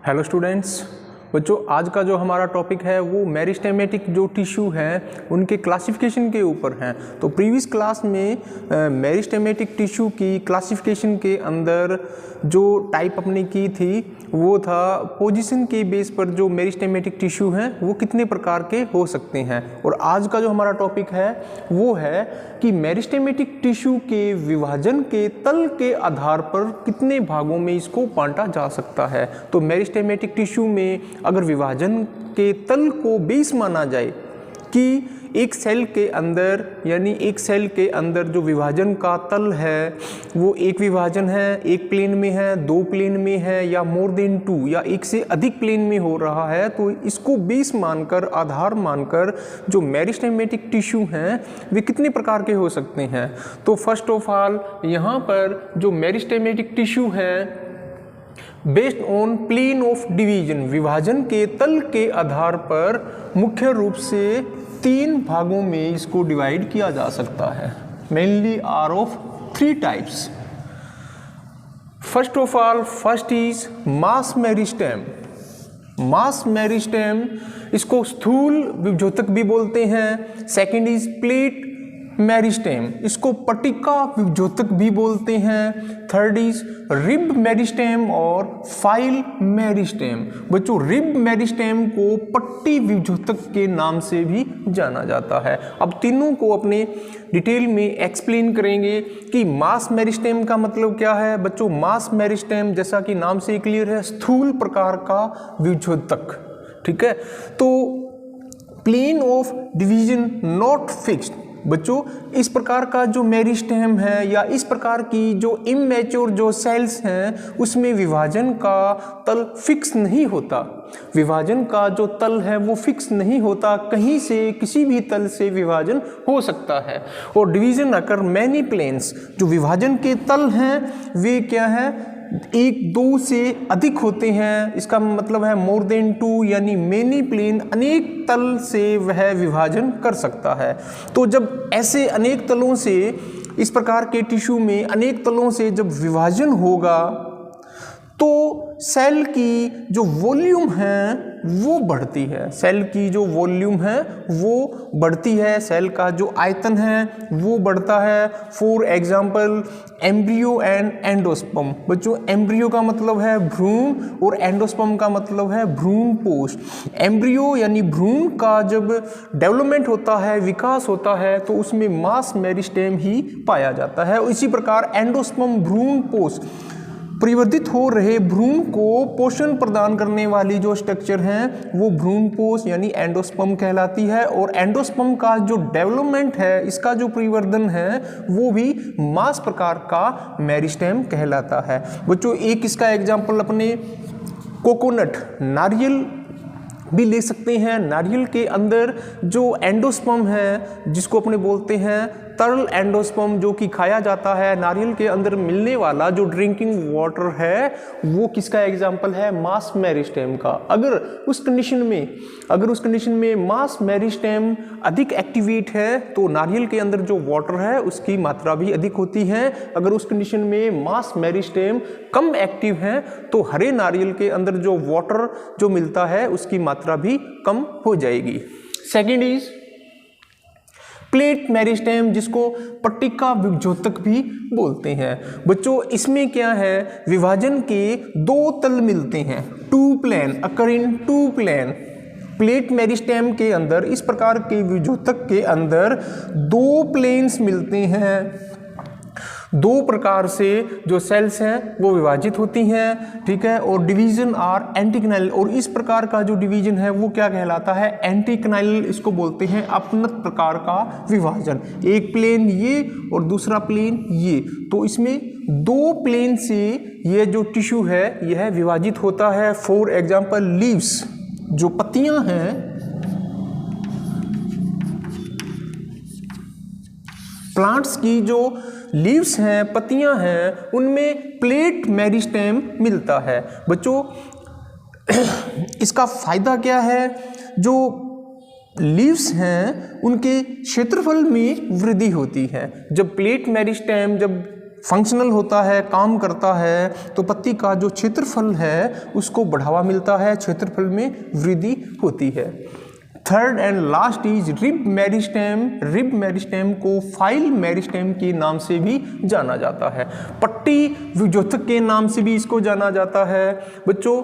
Hello students. बच्चों, आज का जो हमारा टॉपिक है वो मेरिस्टेमेटिक जो टिश्यू हैं उनके क्लासिफिकेशन के ऊपर हैं। तो प्रीवियस क्लास में मेरिस्टेमेटिक टिश्यू की क्लासिफिकेशन के अंदर जो टाइप अपने की थी वो था पोजीशन के बेस पर जो मेरिस्टेमेटिक टिश्यू हैं वो कितने प्रकार के हो सकते हैं। और आज का जो हमारा टॉपिक है वो है कि मेरिस्टेमेटिक टिश्यू के विभाजन के तल के आधार पर कितने भागों में इसको बांटा जा सकता है। तो मेरिस्टेमेटिक टिश्यू में अगर विभाजन के तल को बेस माना जाए कि एक सेल के अंदर यानी एक सेल के अंदर जो विभाजन का तल है वो एक विभाजन है, एक प्लेन में है, दो प्लेन में है या मोर देन टू या एक से अधिक प्लेन में हो रहा है, तो इसको बेस मानकर आधार मानकर जो मेरिस्टेमेटिक टिश्यू हैं वे कितने प्रकार के हो सकते हैं। तो फर्स्ट ऑफ ऑल यहाँ पर जो मेरिस्टेमेटिक टिश्यू है based on plane of division, विभाजन के तल के आधार पर मुख्य रूप से तीन भागों में इसको डिवाइड किया जा सकता है। Mainly are of three types. First of all, first is mass meristem. Mass meristem इसको स्थूल विभोजक भी बोलते हैं। सेकंड इज प्लेट मेरिस्टेम, इसको पट्टिका विभोजक भी बोलते हैं। थर्ड इज रिब मेरिस्टेम और फाइल मेरिस्टेम। बच्चों, रिब मेरिस्टेम को पट्टी विभोजक के नाम से भी जाना जाता है। अब तीनों को अपने डिटेल में एक्सप्लेन करेंगे कि मास मेरिस्टेम का मतलब क्या है। बच्चों, मास मेरिस्टेम जैसा कि नाम से क्लियर है, स्थूल प्रकार का विभोजक। ठीक है, तो plane of division not fixed. बच्चों, इस प्रकार का जो मेरिस्टेम है या इस प्रकार की जो इमैच्योर जो सेल्स हैं उसमें विभाजन का तल फिक्स नहीं होता। विभाजन का जो तल है वो फिक्स नहीं होता, कहीं से किसी भी तल से विभाजन हो सकता है। और डिवीजन अकर मैनी प्लेन्स, जो विभाजन के तल हैं वे क्या है, एक दो से अधिक होते हैं। इसका मतलब है मोर देन टू, यानी मेनी प्लेन, अनेक तल से वह विभाजन कर सकता है। तो जब ऐसे अनेक तलों से, इस प्रकार के टिश्यू में अनेक तलों से जब विभाजन होगा तो सेल की जो वॉल्यूम है वो बढ़ती है। सेल की जो वॉल्यूम है वो बढ़ती है, सेल का जो आयतन है वो बढ़ता है। For example embryo and endosperm. बच्चों, एम्ब्रियो का मतलब है भ्रूण और एंडोस्पर्म का मतलब है भ्रूण पोष। एम्ब्रियो यानी भ्रूण का जब डेवलपमेंट होता है, विकास होता है, तो उसमें मास मेरिस्टेम ही पाया जाता है। इसी प्रकार एंडोस्पर्म भ्रूण पोष, परिवर्तित हो रहे भ्रूण को पोषण प्रदान करने वाली जो स्ट्रक्चर हैं वो भ्रूण पोष यानी एंडोस्पर्म कहलाती है। और एंडोस्पर्म का जो डेवलपमेंट है, इसका जो परिवर्धन है वो भी मास प्रकार का मेरिस्टेम कहलाता है। बच्चों, एक इसका एग्जाम्पल अपने कोकोनट, नारियल भी ले सकते हैं। नारियल के अंदर जो एंडोस्पर्म है जिसको अपने बोलते हैं तरल एंडोस्पर्म, जो कि खाया जाता है, नारियल के अंदर मिलने वाला जो ड्रिंकिंग वाटर है वो किसका एग्जाम्पल है, मास मेरिस्टेम का। अगर उस कंडीशन में मास मेरिस्टेम अधिक एक्टिवेट है तो नारियल के अंदर जो वाटर है उसकी मात्रा भी अधिक होती है। अगर उस कंडीशन में मास मेरिस्टेम कम एक्टिव है तो हरे नारियल के अंदर जो वाटर जो मिलता है उसकी मात्रा भी कम हो जाएगी। सेकेंड इज प्लेट मेरिस्टेम, जिसको पट्टिका विभोजक भी बोलते हैं। बच्चों, इसमें क्या है, विभाजन के दो तल मिलते हैं, two plane, occur in two plane. Plate meristem के अंदर, इस प्रकार के विभोजक के अंदर दो प्लेन्स मिलते हैं। दो प्रकार से जो सेल्स हैं वो विभाजित होती हैं। ठीक है, और डिवीजन आर एंटीक्नाइल, और इस प्रकार का जो डिवीजन है वो क्या कहलाता है, एंटीक्नाइल। इसको बोलते हैं अपनत प्रकार का विभाजन। एक प्लेन ये और दूसरा प्लेन ये, तो इसमें दो प्लेन से ये जो टिश्यू है यह विभाजित होता है। फॉर एग्जाम्पल लीव्स, जो पत्तियां हैं, प्लांट्स की जो लीव्स हैं, पत्तियां हैं, उनमें प्लेट मेरिस्टेम मिलता है। बच्चों, इसका फायदा क्या है, जो लीव्स हैं उनके क्षेत्रफल में वृद्धि होती है। जब प्लेट मेरिस्टेम जब फंक्शनल होता है, काम करता है, तो पत्ती का जो क्षेत्रफल है उसको बढ़ावा मिलता है, क्षेत्रफल में वृद्धि होती है। Third and last is rib meristem. Rib meristem को फाइल मेरिस्टेम के नाम से भी जाना जाता है, पट्टी विद्योतक के नाम से भी इसको जाना जाता है। बच्चों,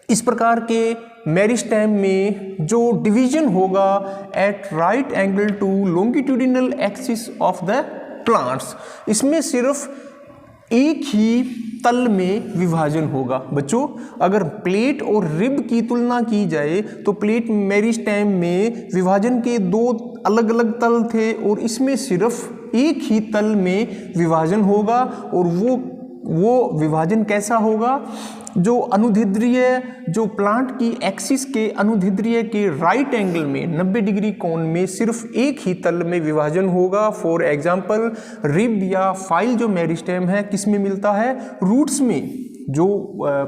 इस प्रकार के मेरिस्टेम में जो डिवीजन होगा at right angle to longitudinal axis of the plants, इसमें सिर्फ एक ही तल में विभाजन होगा। बच्चों, अगर प्लेट और रिब की तुलना की जाए तो प्लेट मेरिस्टेम में विभाजन के दो अलग अलग तल थे और इसमें सिर्फ एक ही तल में विभाजन होगा। और वो विभाजन कैसा होगा? जो अनुदैर्ध्य, जो प्लांट की एक्सिस के अनुदैर्ध्य के राइट एंगल में 90 डिग्री कोण में सिर्फ एक ही तल में विभाजन होगा। फॉर एग्जांपल, रिब या फाइल जो मेरिस्टेम है किस में मिलता है? रूट्स में। जो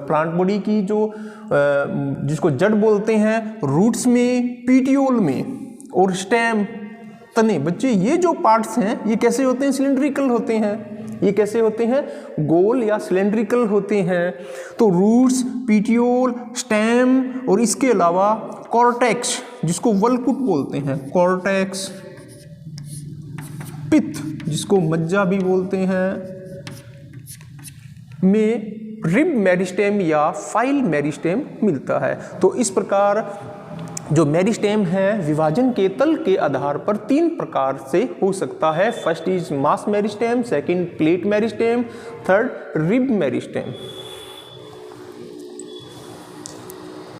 प्लांट बॉडी की जो जिसको जड़ बोलते हैं, रूट्स में, पीटियोल में, और स्टेम, तने। बच्चे, ये जो पार्ट्स हैं ये कैसे होते हैं? सिलेंड्रिकल होते हैं। ये कैसे होते हैं? गोल या सिलेंड्रिकल होते हैं। तो रूट्स, पीटियोल, स्टेम और इसके अलावा कॉर्टेक्स, जिसको वल्कुट बोलते हैं, कॉर्टेक्स, पित्त जिसको मज्जा भी बोलते हैं, में रिब मेरिस्टेम या फाइल मेरिस्टेम मिलता है। तो इस प्रकार जो मेरिस्टेम है विभाजन के तल के आधार पर 3 प्रकार से हो सकता है। First is mass meristem, second plate meristem, third rib meristem.